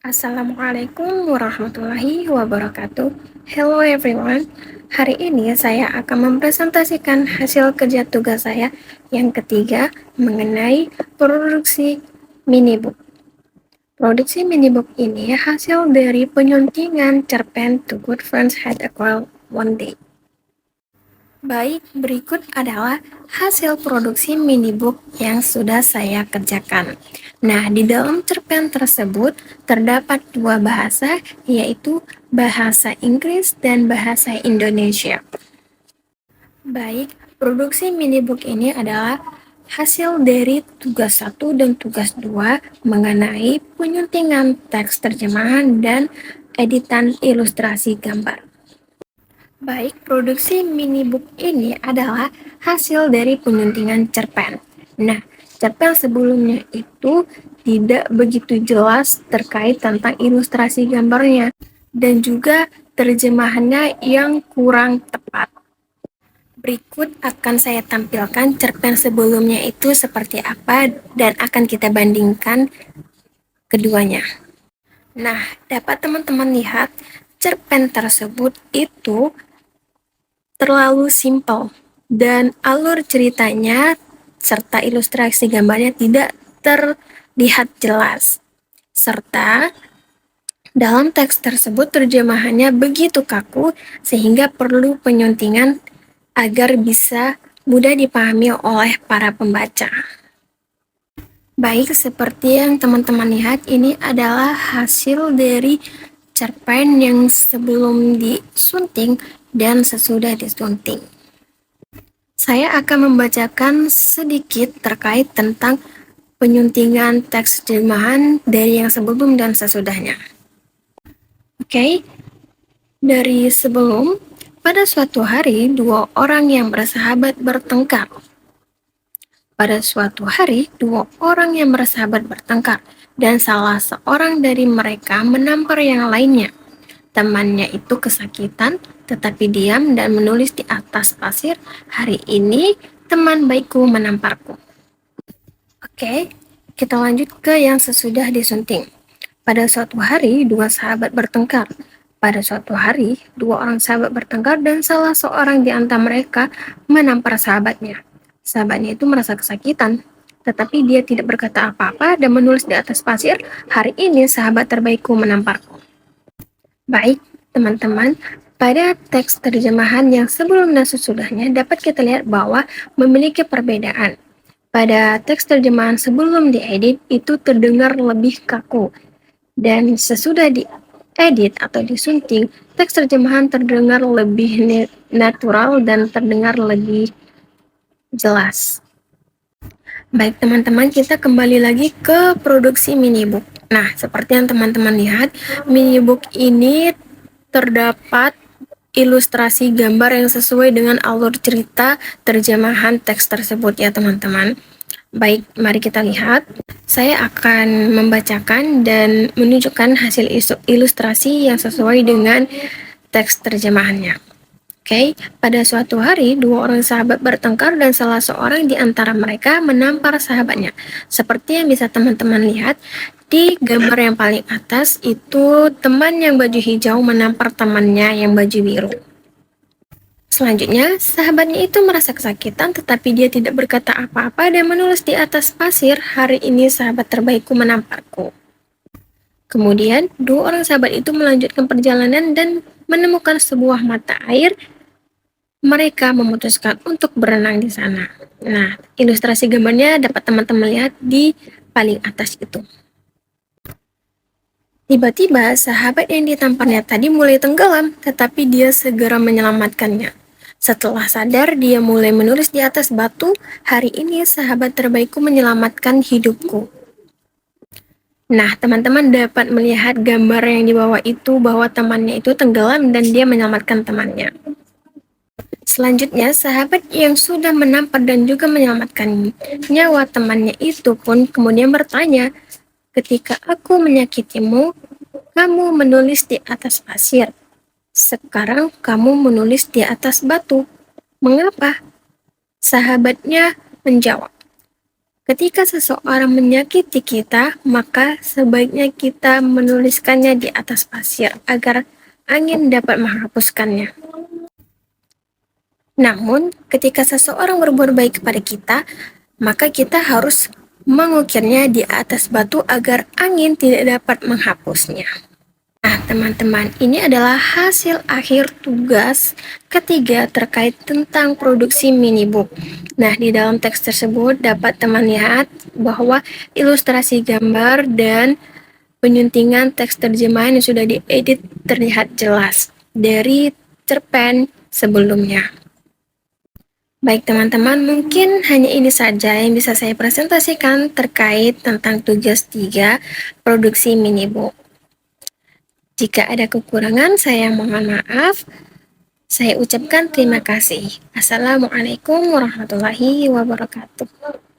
Assalamualaikum warahmatullahi wabarakatuh. Hello everyone. Hari ini saya akan mempresentasikan hasil kerja tugas saya yang ketiga mengenai produksi minibook. Produksi minibook ini hasil dari penyuntingan cerpen To Good Friends Had a Quarrel One Day. Baik, berikut adalah hasil produksi minibook yang sudah saya kerjakan. Nah, di dalam cerpen tersebut terdapat dua bahasa, yaitu bahasa Inggris dan bahasa Indonesia. Baik, produksi minibook ini adalah hasil dari tugas 1 dan tugas 2 mengenai penyuntingan teks terjemahan dan editan ilustrasi gambar. Baik, produksi minibook ini adalah hasil dari penyuntingan cerpen. Nah, cerpen sebelumnya itu tidak begitu jelas terkait tentang ilustrasi gambarnya dan juga terjemahannya yang kurang tepat. Berikut akan saya tampilkan cerpen sebelumnya itu seperti apa dan akan kita bandingkan keduanya. Nah, dapat teman-teman lihat cerpen tersebut itu terlalu simpel dan alur ceritanya serta ilustrasi gambarnya tidak terlihat jelas. Serta dalam teks tersebut terjemahannya begitu kaku sehingga perlu penyuntingan agar bisa mudah dipahami oleh para pembaca. Baik, seperti yang teman-teman lihat, ini adalah hasil dari cerpen yang sebelum disunting dan sesudah disunting. Saya akan membacakan sedikit terkait tentang penyuntingan teks terjemahan dari yang sebelum dan sesudahnya. Oke, dari sebelum, pada suatu hari dua orang yang bersahabat bertengkar. Pada suatu hari, dua orang yang bersahabat bertengkar, dan salah seorang dari mereka menampar yang lainnya. Temannya itu kesakitan, tetapi diam dan menulis di atas pasir, "Hari ini teman baikku menamparku." Oke, kita lanjut ke yang sesudah disunting. Pada suatu hari, dua sahabat bertengkar. Pada suatu hari, dua orang sahabat bertengkar dan salah seorang di antara mereka menampar sahabatnya. Sahabatnya itu merasa kesakitan, tetapi dia tidak berkata apa-apa dan menulis di atas pasir, "Hari ini sahabat terbaikku menamparku." Baik, teman-teman, pada teks terjemahan yang sebelum dan sesudahnya dapat kita lihat bahwa memiliki perbedaan. Pada teks terjemahan sebelum diedit itu terdengar lebih kaku, dan sesudah diedit atau disunting, teks terjemahan terdengar lebih natural dan terdengar lebih jelas. Baik teman-teman, kita kembali lagi ke produksi minibook. Nah, seperti yang teman-teman lihat, minibook ini terdapat ilustrasi gambar yang sesuai dengan alur cerita terjemahan teks tersebut ya teman-teman. Baik, mari kita lihat. Saya akan membacakan dan menunjukkan hasil ilustrasi yang sesuai dengan teks terjemahannya. Oke, pada suatu hari, dua orang sahabat bertengkar dan salah seorang di antara mereka menampar sahabatnya. Seperti yang bisa teman-teman lihat, di gambar yang paling atas itu teman yang baju hijau menampar temannya yang baju biru. Selanjutnya, sahabatnya itu merasa kesakitan tetapi dia tidak berkata apa-apa dan menulis di atas pasir, "Hari ini sahabat terbaikku menamparku." Kemudian, dua orang sahabat itu melanjutkan perjalanan dan menemukan sebuah mata air. Mereka memutuskan untuk berenang di sana. Nah, ilustrasi gambarnya dapat teman-teman lihat di paling atas itu. Tiba-tiba, sahabat yang ditamparnya tadi mulai tenggelam, tetapi dia segera menyelamatkannya. Setelah sadar, dia mulai menulis di atas batu, "Hari ini sahabat terbaikku menyelamatkan hidupku." Nah, teman-teman dapat melihat gambar yang di bawah itu bahwa temannya itu tenggelam dan dia menyelamatkan temannya. Selanjutnya, sahabat yang sudah menampar dan juga menyelamatkan nyawa temannya itu pun kemudian bertanya, "Ketika aku menyakitimu, kamu menulis di atas pasir. Sekarang kamu menulis di atas batu. Mengapa?" Sahabatnya menjawab, Ketika seseorang menyakiti kita, maka sebaiknya kita menuliskannya di atas pasir agar angin dapat menghapuskannya. Namun, ketika seseorang berbuat baik kepada kita, maka kita harus mengukirnya di atas batu agar angin tidak dapat menghapusnya. Nah, teman-teman, ini adalah hasil akhir tugas ketiga terkait tentang produksi minibook. Nah, di dalam teks tersebut dapat teman lihat bahwa ilustrasi gambar dan penyuntingan teks terjemahan yang sudah diedit terlihat jelas dari cerpen sebelumnya. Baik teman-teman, mungkin hanya ini saja yang bisa saya presentasikan terkait tentang tugas 3 produksi minibook. Jika ada kekurangan, saya mohon maaf. Saya ucapkan terima kasih. Assalamualaikum warahmatullahi wabarakatuh.